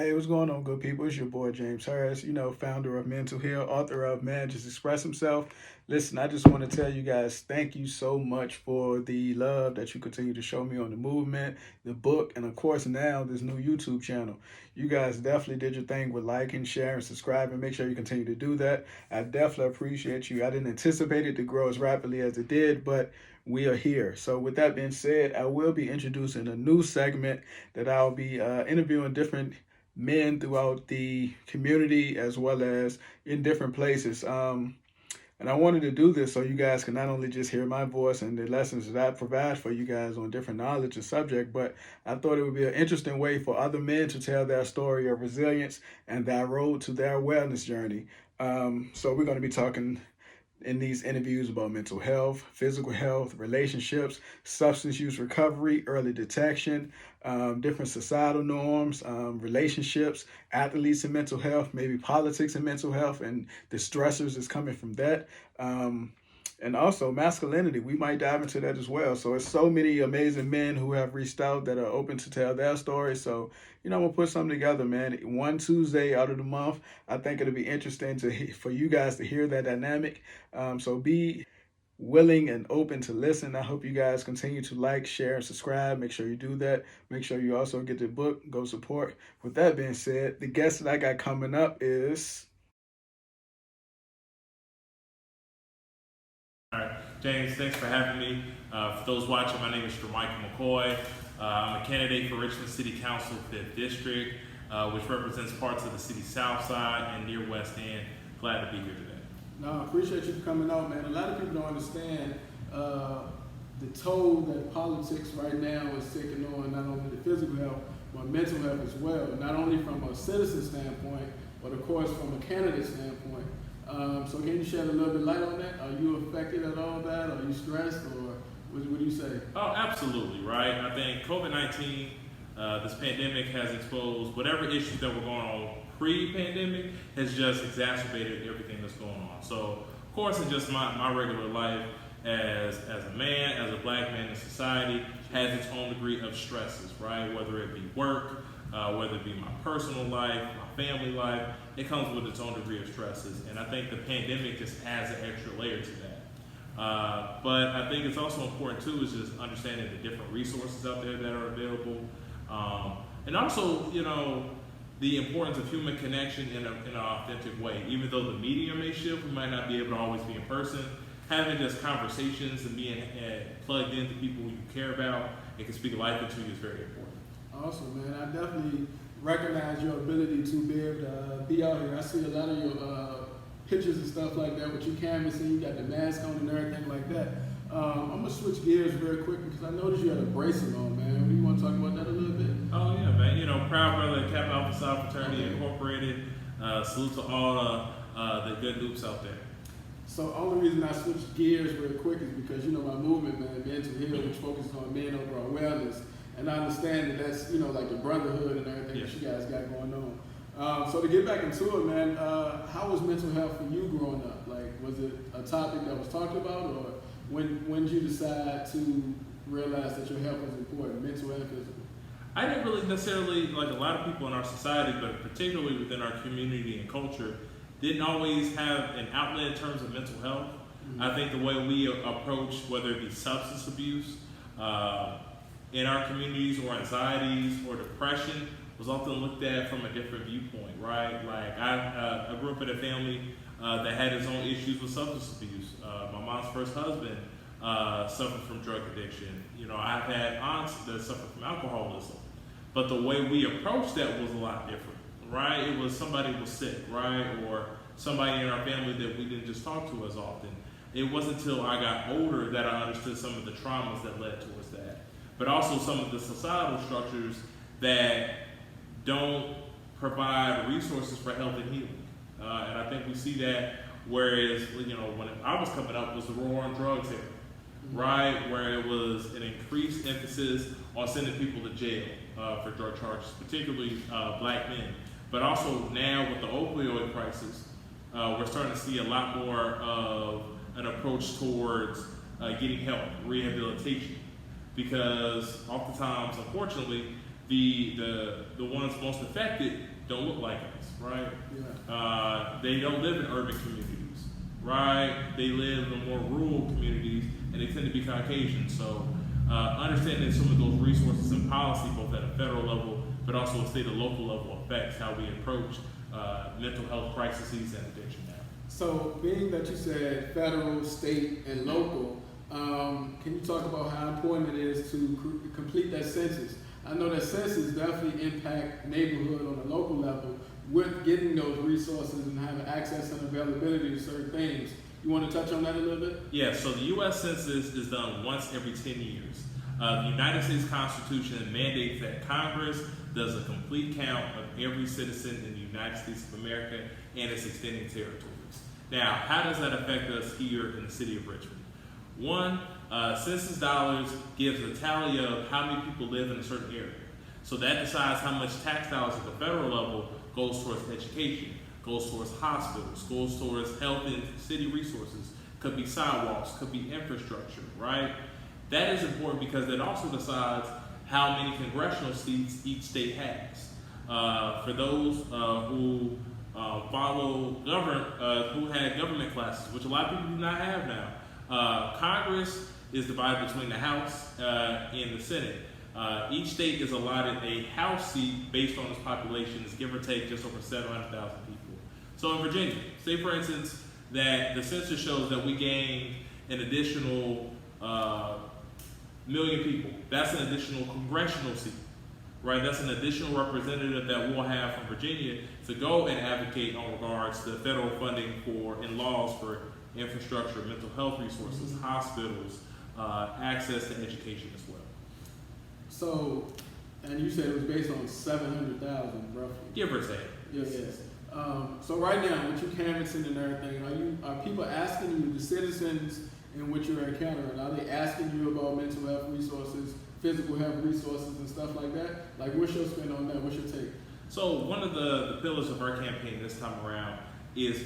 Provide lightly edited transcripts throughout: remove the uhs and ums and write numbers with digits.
Hey, what's going on, good people? It's your boy James Harris, founder of Mental Heal, author of Man Just Express Himself. Listen, I just want to tell you guys thank you so much for the love that you continue to show me on the movement, the book, and of course now this new YouTube channel. You guys definitely did your thing with liking, sharing, subscribing. Make sure you continue to do that. I definitely appreciate you. I didn't anticipate it to grow as rapidly as it did, but we are here. So, with that being said, I will be introducing a new segment that I'll be interviewing different men throughout the community as well as in different places. And I wanted to do this so you guys can not only just hear my voice and the lessons that I provide for you guys on different knowledge and subject, but I thought it would be an interesting way for other men to tell their story of resilience and their road to their wellness journey. So we're going to be talking in these interviews about mental health, physical health, relationships, substance use recovery, early detection, different societal norms, relationships, athletes and mental health, maybe politics and mental health, and the stressors that's coming from that. And also masculinity. We might dive into that as well. So it's so many amazing men who have reached out that are open to tell their story. So, I'm gonna put something together, man. One Tuesday out of the month. I think it'll be interesting for you guys to hear that dynamic. So be willing and open to listen. I hope you guys continue to like, share, and subscribe. Make sure you do that. Make sure you also get the book. Go support. With that being said, the guest that I got coming up is. All right, James, thanks for having me. For those watching, my name is Jer'Mykeal McCoy. I'm a candidate for Richmond City Council 5th District, which represents parts of the city's south side and near West End. Glad to be here today. No, I appreciate you coming out, man. A lot of people don't understand the toll that politics right now is taking on not only the physical health, but mental health as well. Not only from a citizen standpoint, but of course from a candidate standpoint. So can you shed a little bit light on that? Are you affected at all by that? Are you stressed, or what do you say? Oh, absolutely, right? I think COVID-19, this pandemic has exposed whatever issues that were going on pre-pandemic has just exacerbated everything that's going on. So, of course, in just my regular life as a man, as a black man in society, has its own degree of stresses, right? Whether it be work, whether it be my personal life, my family life, it comes with its own degree of stresses. And I think the pandemic just adds an extra layer to that. But I think it's also important too is just understanding the different resources out there that are available. And also, the importance of human connection in an authentic way. Even though the medium may shift, we might not be able to always be in person. Having just conversations and being plugged into people who you care about and can speak life into you is very important. Awesome, man. I definitely recognize your ability to be able to be out here. I see a lot of your pictures and stuff like that with you canvassing. You got the mask on and everything like that. I'm gonna switch gears very quick because I noticed you had a bracelet on, man. Do you want to talk about that a little bit? Oh yeah, man. Proud brother of Kappa Alpha Psi Fraternity Incorporated. Salute to all the good loops out there. So only reason I switched gears very quick is because my movement, man, Mental Heal, which focuses on men overall wellness, and I understand that that's like the brotherhood and everything that you guys got going on. So to get back into it, man, how was mental health for you growing up? Like, was it a topic that was talked about, or when did you decide to realize that your health was important, mental and physical? I didn't really necessarily, like a lot of people in our society, but particularly within our community and culture, didn't always have an outlet in terms of mental health. Mm-hmm. I think the way we approach, whether it be substance abuse in our communities, or anxieties or depression, was often looked at from a different viewpoint, right? Like I grew up in a family that had its own issues with substance abuse. My mom's first husband suffered from drug addiction. I've had aunts that suffered from alcoholism. But the way we approached that was a lot different, right? It was somebody was sick, right? Or somebody in our family that we didn't just talk to as often. It wasn't until I got older that I understood some of the traumas that led towards that. But also some of the societal structures that don't provide resources for health and healing. And I think we see that, whereas, when I was coming up, it was the war on drugs here, right? Where it was an increased emphasis on sending people to jail for drug charges, particularly black men. But also now with the opioid crisis, we're starting to see a lot more of an approach towards getting help, rehabilitation. Because oftentimes, unfortunately, the ones most affected don't look like us, right? Yeah. They don't live in urban communities, right? They live in more rural communities, and they tend to be Caucasian. So understanding some of those resources and policy, both at a federal level, but also a state and local level, affects how we approach mental health crises and addiction now. So, being that you said federal, state, and local, can you talk about how important it is to complete that census? I know that census definitely impact neighborhood on a local level with getting those resources and having access and availability to certain things. You want to touch on that a little bit? Yeah, so the U.S. Census is done once every 10 years. The United States Constitution mandates that Congress does a complete count of every citizen in the United States of America and its extending territories. Now, how does that affect us here in the city of Richmond? One, census dollars gives a tally of how many people live in a certain area. So that decides how much tax dollars at the federal level goes towards education, goes towards hospitals, goes towards health and city resources, could be sidewalks, could be infrastructure, right? That is important because it also decides how many congressional seats each state has. For those who who had government classes, which a lot of people do not have now, Congress is divided between the House and the Senate. Each state is allotted a House seat based on its population, is give or take just over 700,000 people. So in Virginia, say for instance that the census shows that we gained an additional million people. That's an additional congressional seat, right? That's an additional representative that we'll have from Virginia to go and advocate on regards to federal funding for and laws for infrastructure, mental health resources, hospitals, access to education as well. So, and you said it was based on 700,000 roughly. Give or take. Yes. So right now, with you canvassing and everything, are people asking you, the citizens in which you're encountering, are they asking you about mental health resources, physical health resources, and stuff like that? Like, what's your spin on that? What's your take? So one of the pillars of our campaign this time around is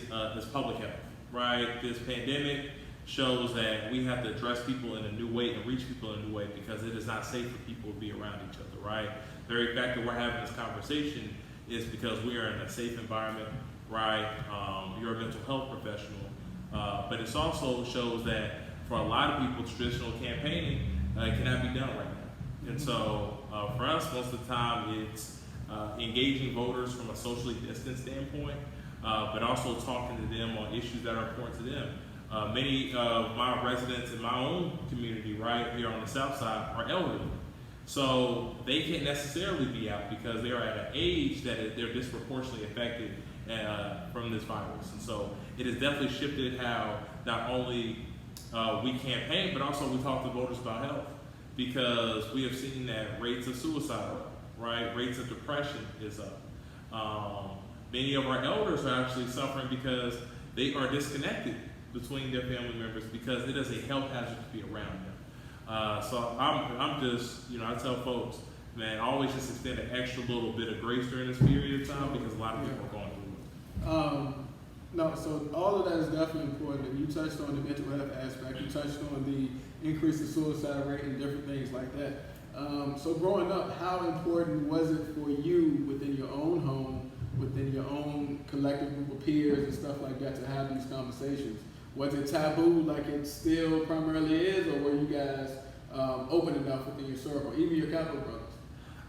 public health, right? This pandemic shows that we have to address people in a new way and reach people in a new way because it is not safe for people to be around each other, right? The very fact that we're having this conversation is because we are in a safe environment, right? You're a mental health professional, but it also shows that for a lot of people, traditional campaigning cannot be done right now. And so for us, most of the time, it's engaging voters from a socially distant standpoint, but also talking to them on issues that are important to them. Many of my residents in my own community, right here on the south side, are elderly. So they can't necessarily be out because they are at an age that they're disproportionately affected from this virus. And so it has definitely shifted how not only we campaign, but also we talk to voters about health, because we have seen that rates of suicide are up, right? Rates of depression is up. Many of our elders are actually suffering because they are disconnected between their family members because it is a health hazard to be around them. So I'm just, I tell folks, man, always just extend an extra little bit of grace during this period of time because a lot of people are going through it. No, so all of that is definitely important. And you touched on the mental health aspect. You touched on the increase of suicide rate and different things like that. So growing up, how important was it for you within your own home, within your own collective group of peers and stuff like that to have these conversations? Was it taboo like it still primarily is, or were you guys open enough within your circle, even your Capital brothers?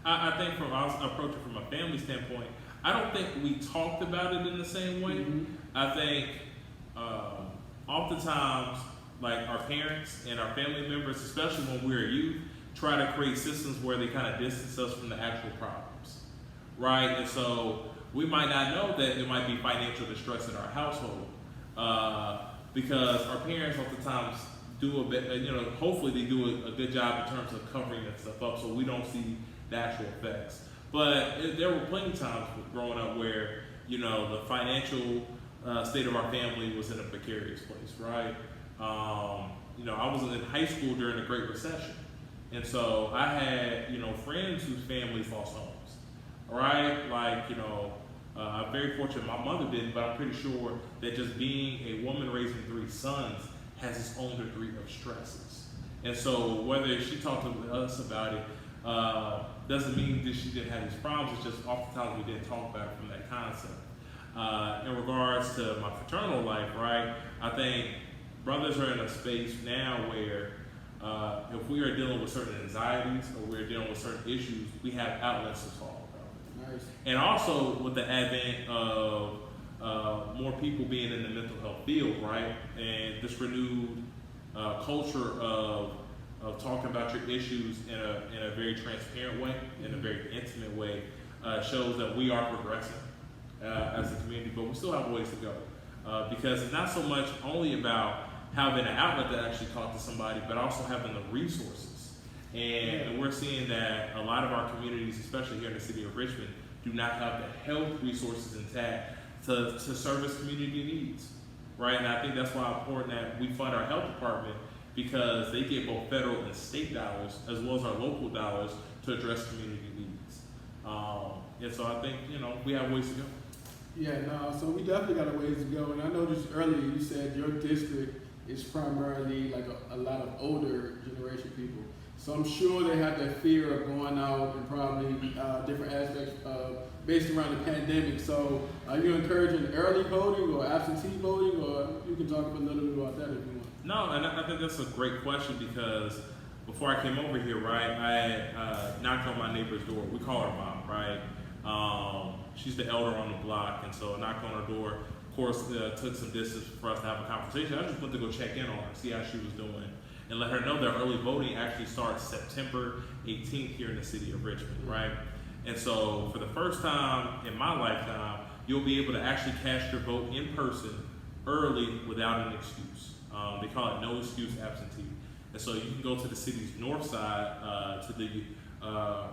I think from our approach it from a family standpoint, I don't think we talked about it in the same way. Mm-hmm. I think oftentimes, like our parents and our family members, especially when we're youth, try to create systems where they kind of distance us from the actual problems, right? And so we might not know that there might be financial distress in our household because our parents oftentimes do a bit, hopefully they do a good job in terms of covering that stuff up so we don't see the actual effects. But there were plenty of times growing up where, the financial state of our family was in a precarious place, right? I was in high school during the Great Recession. And so I had, friends whose families lost homes, all right? Like, I'm very fortunate my mother didn't, but I'm pretty sure that just being a woman raising 3 sons has its own degree of stresses. And so whether she talked to us about it doesn't mean that she didn't have these problems. It's just oftentimes we didn't talk about it from the concept. In regards to my fraternal life, right, I think brothers are in a space now where if we are dealing with certain anxieties or we're dealing with certain issues, we have outlets to talk about. Nice. And also with the advent of more people being in the mental health field, right, and this renewed culture of talking about your issues in a very transparent way, in a very intimate way, shows that we are progressing as a community, but we still have ways to go because it's not so much only about having an outlet to actually talk to somebody, but also having the resources. And we're seeing that a lot of our communities, especially here in the city of Richmond, do not have the health resources intact to service community needs, right? And I think that's why it's important that we fund our health department, because they get both federal and state dollars as well as our local dollars to address community needs. And so I think, we have ways to go. Yeah, no, so we definitely got a ways to go. And I noticed earlier you said your district is primarily like a lot of older generation people. So I'm sure they have that fear of going out and probably different aspects based around the pandemic. So are you encouraging early voting or absentee voting, or you can talk a little bit about that if you want? No, and I think that's a great question because before I came over here, right, I knocked on my neighbor's door. We call her mom, right? She's the elder on the block, and so I knocked on her door. Of course, took some distance for us to have a conversation. I just went to go check in on her, see how she was doing, and let her know that early voting actually starts September 18th here in the city of Richmond, right? And so for the first time in my lifetime, you'll be able to actually cast your vote in person early without an excuse. They call it no excuse absentee. And so you can go to the city's north side, to the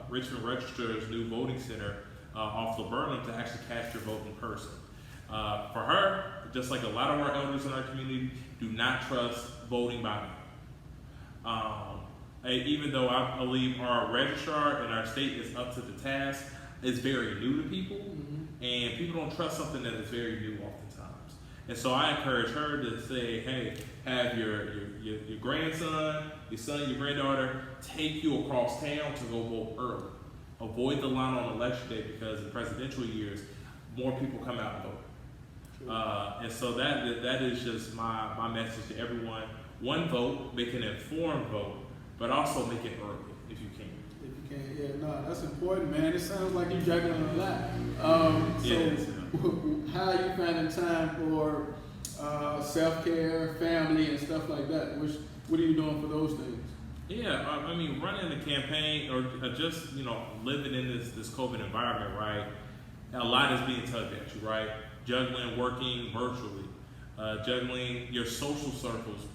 Richmond Registrar's new voting center off Laburnum to actually cast your vote in person. For her, just like a lot of our elders in our community, do not trust voting by mail. Even though I believe our registrar in our state is up to the task, it's very new to people, and people don't trust something that is very new oftentimes. And so I encourage her to say, hey, have your grandson, your son, your granddaughter take you across town to go vote early. Avoid the line on election day because in presidential years, more people come out and vote. And so that is just my message to everyone. One vote, make an informed vote, but also make it early if you can. If you can, yeah, no, that's important, man. It sounds like you're juggling a lot. How are you finding time for self-care, family, and stuff like that? What are you doing for those things? Yeah, I mean, running a campaign or just, living in this COVID environment, right? A lot is being tugged at you, right? Juggling, working virtually, juggling your social circles,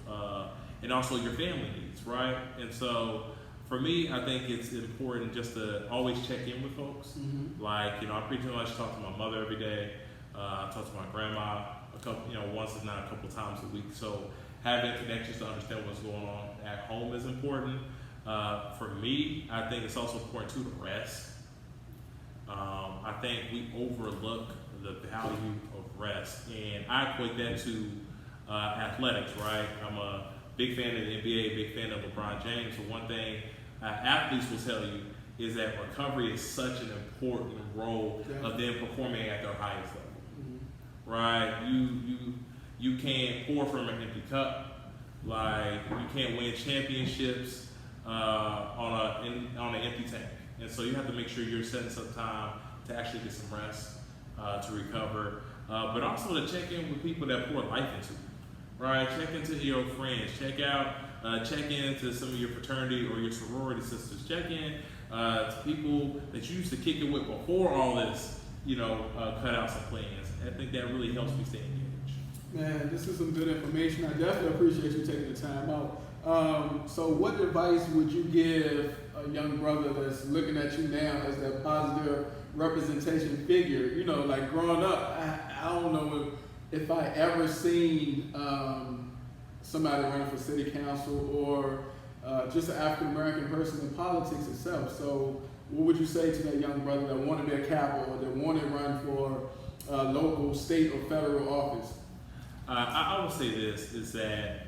and also your family needs, right? And so for me, I think it's important just to always check in with folks. Like, I pretty much talk to my mother every day. I talk to my grandma a couple, once if not a couple times a week. So having connections to understand what's going on at home is important. For me, I think it's also important too to rest. I think we overlook the value of rest, and I equate that to athletics, right? I'm a big fan of the NBA, big fan of LeBron James. So one thing athletes will tell you is that recovery is such an important role of them performing at their highest level, right? You can't pour from an empty cup. Like, you can't win championships on an empty tank. And so you have to make sure you're setting some time to actually get some rest, to recover, but also to check in with people that pour life into you, right? Check into your friends, check into some of your fraternity or your sorority sisters, check in to people that you used to kick it with before all this, cutouts and plans. I think that really helps me stay engaged. Man, this is some good information. I definitely appreciate you taking the time out. So what advice would you give a young brother that's looking at you now as that positive representation figure? Like growing up, I don't know if I ever seen somebody running for city council or just an African-American person in politics itself. So what would you say to that young brother that want to be a capital or that want to run for local, state, or federal office? I would say this, is that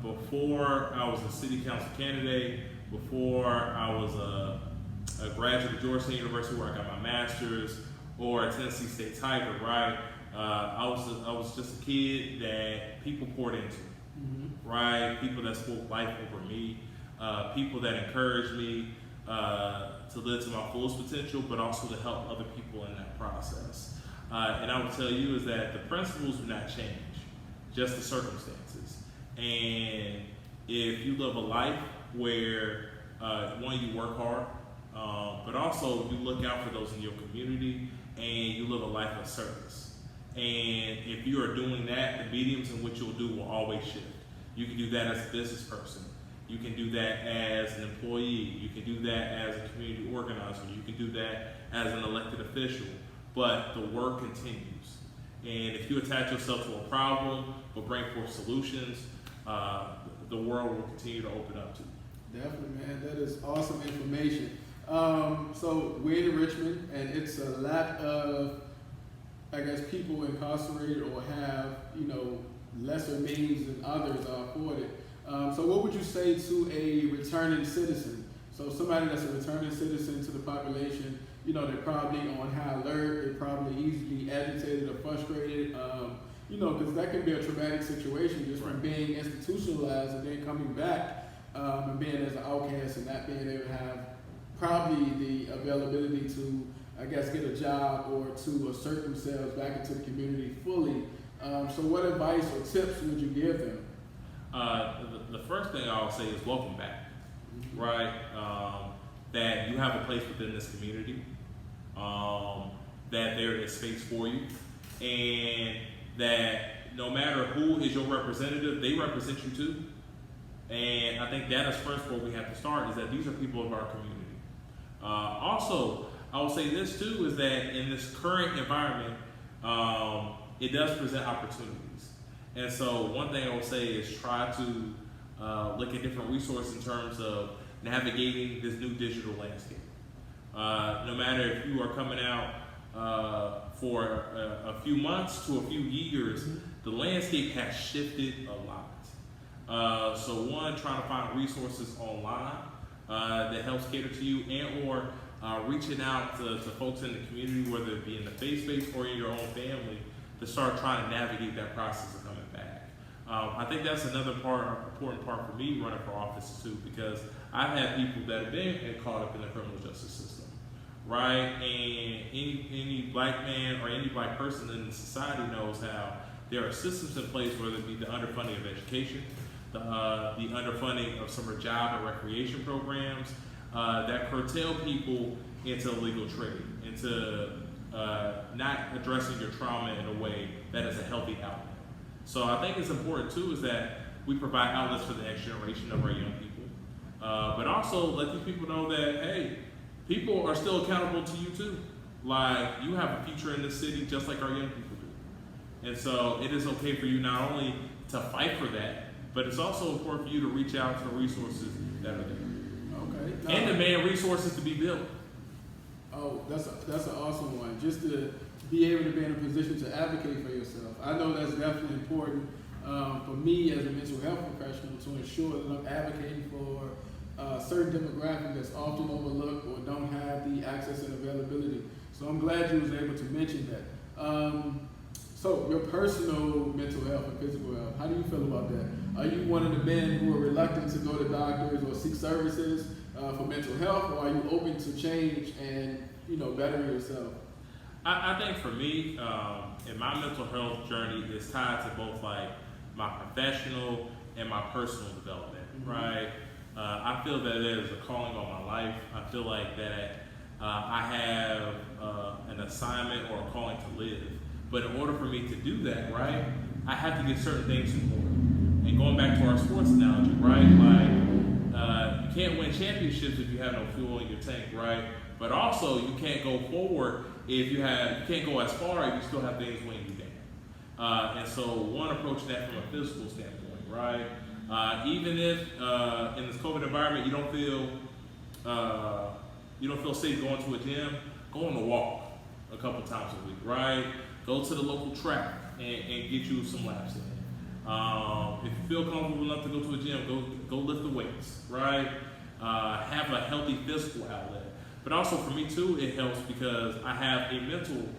before I was a city council candidate, before I was a graduate of Georgetown University where I got my master's, or a Tennessee State Tiger, right? I was just a kid that people poured into, right? People that spoke life over me, people that encouraged me to live to my fullest potential, but also to help other people in that process. And I would tell you is that the principles do not change, just the circumstances. And if you live a life where, one, you work hard, but also you look out for those in your community, and you live a life of service. And if you are doing that, the mediums in which you'll do will always shift. You can do that as a business person. You can do that as an employee. You can do that as a community organizer. You can do that as an elected official. But the work continues. And if you attach yourself to a problem but bring forth solutions, the world will continue to open up to you. Definitely, man. That is awesome information. So we're in Richmond, and it's a lot of, I guess, people incarcerated or have, lesser means than others are afforded. So what would you say to a returning citizen? So somebody that's a returning citizen to the population, they're probably on high alert, they're probably easily agitated or frustrated, because that can be a traumatic situation just from being institutionalized and then coming back and being as an outcast and not being able to have probably the availability to, I guess, get a job or to assert themselves back into the community fully. So what advice or tips would you give them? The first thing I'll say is welcome back, right? That you have a place within this community, that there is space for you, and that no matter who is your representative, they represent you too. And I think that is first where we have to start, is that these are people of our community. Also, I will say this too, is that in this current environment, it does present opportunities. And so one thing I will say is try to look at different resources in terms of navigating this new digital landscape. No matter if you are coming out for a few months to a few years, the landscape has shifted a lot. So one, trying to find resources online that helps cater to you, and or reaching out to folks in the community, whether it be in the faith space or in your own family, to start trying to navigate that process of coming back. I think that's another important part for me running for office too, because I've had people that have been caught up in the criminal justice system, right? And any black man or any black person in society knows how there are systems in place, whether it be the underfunding of education, the underfunding of summer job and recreation programs that curtail people into illegal trade, into not addressing your trauma in a way that is a healthy outlet. So I think it's important too, is that we provide outlets for the next generation of our young people, but also let these people know that, hey, people are still accountable to you too. Like, you have a future in this city just like our young people do. And so it is okay for you not only to fight for that, but it's also important for you to reach out to the resources that are there. Okay. And demand resources to be built. Oh, that's an awesome one. Just to be able to be in a position to advocate for yourself. I know that's definitely important for me as a mental health professional to ensure that I'm advocating for a certain demographic that's often overlooked or don't have the access and availability. So I'm glad you was able to mention that. So your personal mental health and physical health, how do you feel about that? Are you one of the men who are reluctant to go to doctors or seek services for mental health, or are you open to change and better yourself? I think for me, in my mental health journey, is tied to both like my professional and my personal development, right? I feel that there is a calling on my life. I feel like that I have an assignment or a calling to live. But in order for me to do that, right, I have to get certain things in order. And going back to our sports analogy, right, like you can't win championships if you have no fuel in your tank, right? But also you can't go forward if you can't go as far if you still have things weighing you down. And so one approach that from a physical standpoint, right? Even if in this COVID environment you don't feel safe going to a gym, go on a walk a couple times a week, right? Go to the local track and get you some laps in. If you feel comfortable enough to go to a gym, go lift the weights, right? Have a healthy physical outlet. But also for me too, it helps because I have a mental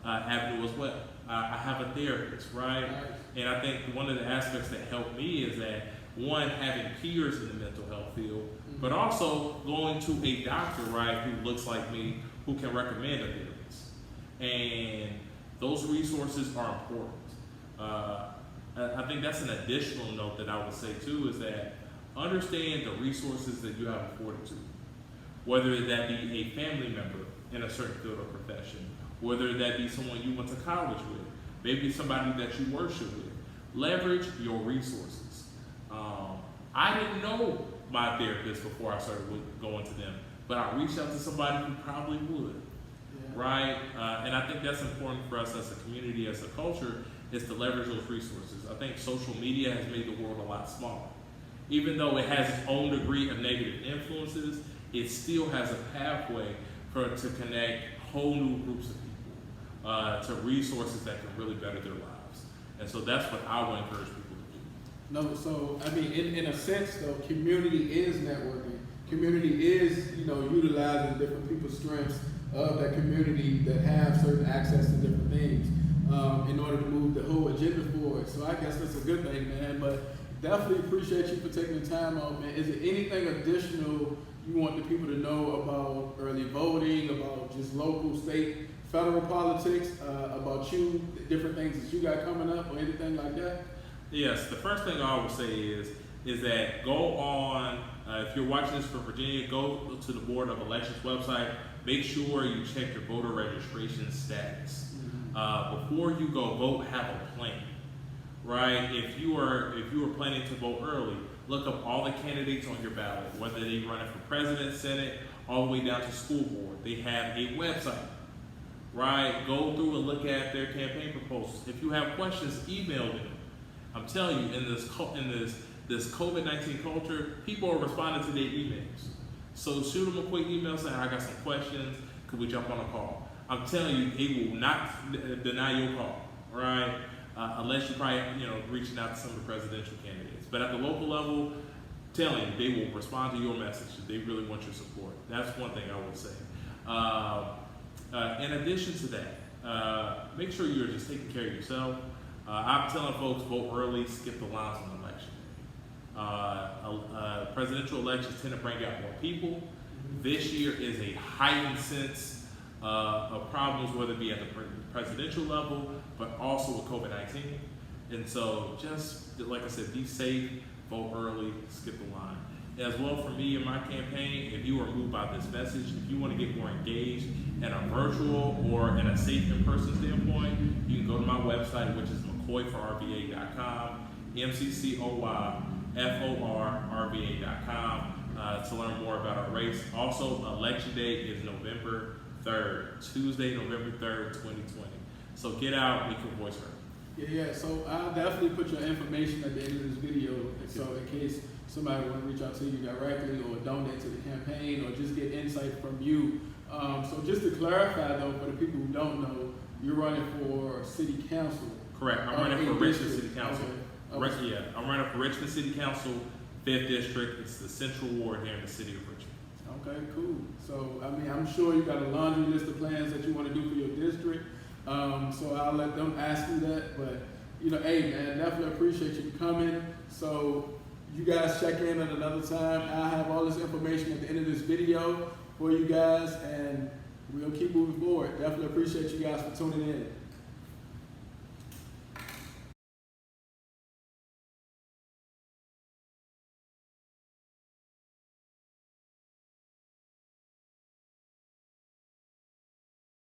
avenue as well. I have a therapist, right? And I think one of the aspects that helped me is that one, having peers in the mental health field, but also going to a doctor, right, who looks like me, who can recommend a therapist. And those resources are important. I think that's an additional note that I would say too, is that understand the resources that you have afforded to, whether that be a family member in a certain field or profession, whether that be someone you went to college with, maybe somebody that you worship with. Leverage your resources. I didn't know my therapist before I started going to them, but I reached out to somebody who probably would, right? And I think that's important for us as a community, as a culture, is to leverage those resources. I think social media has made the world a lot smaller. Even though it has its own degree of negative influences, it still has a pathway to connect whole new groups of people to resources that can really better their lives. And so that's what I would encourage people to do. No, so I mean, in a sense, though, community is networking. Community is, utilizing different people's strengths of that community that have certain access to different things in order to move the whole agenda forward. So I guess that's a good thing, man. But definitely appreciate you for taking the time out, man. Is there anything additional you want the people to know about early voting, about just local, state, federal politics, about you, different things that you got coming up, or anything like that? Yes, the first thing I would say is that go on, if you're watching this for Virginia, go to the Board of Elections website. Make sure you check your voter registration status. Before you go vote, have a plan, right? If you are planning to vote early, look up all the candidates on your ballot, whether they run for president, senate, all the way down to school board. They have a website, right? Go through and look at their campaign proposals. If you have questions, email them. I'm telling you, in this COVID-19 culture, people are responding to their emails. So shoot them a quick email saying, I got some questions, could we jump on a call? I'm telling you, they will not deny your call, right? Unless you're probably, reaching out to some of the presidential candidates. But at the local level, telling you, they will respond to your message. They really want your support. That's one thing I would say. In addition to that, make sure you're just taking care of yourself. I'm telling folks, vote early, skip the lines on election day. Presidential elections tend to bring out more people. This year is a heightened sense of problems, whether it be at the presidential level, but also with COVID-19. And so just, like I said, be safe, vote early, skip the line. As well for me in my campaign, if you are moved by this message, if you want to get more engaged in a virtual or in a safe in-person standpoint, you can go to my website, which is McCoyforRVA.com, McCoyforRVA.com, to learn more about our race. Also, election day is November 3rd, Tuesday, November 3rd, 2020. So get out, make your voice heard. Yeah, so I'll definitely put your information at the end of this video, so in case somebody want to reach out to you directly or donate to the campaign or just get insight from you. So just to clarify though, for the people who don't know, you're running for city council. Correct, I'm running for Richmond City Council. Okay. I'm running for Richmond City Council, 5th District. It's the central ward here in the city of Richmond. Okay, cool. So, I mean, I'm sure you got a laundry list of plans that you want to do for your district. So I'll let them ask you that. But, hey, man, definitely appreciate you coming. So you guys check in at another time. I'll have all this information at the end of this video for you guys, and we'll keep moving forward. Definitely appreciate you guys for tuning in.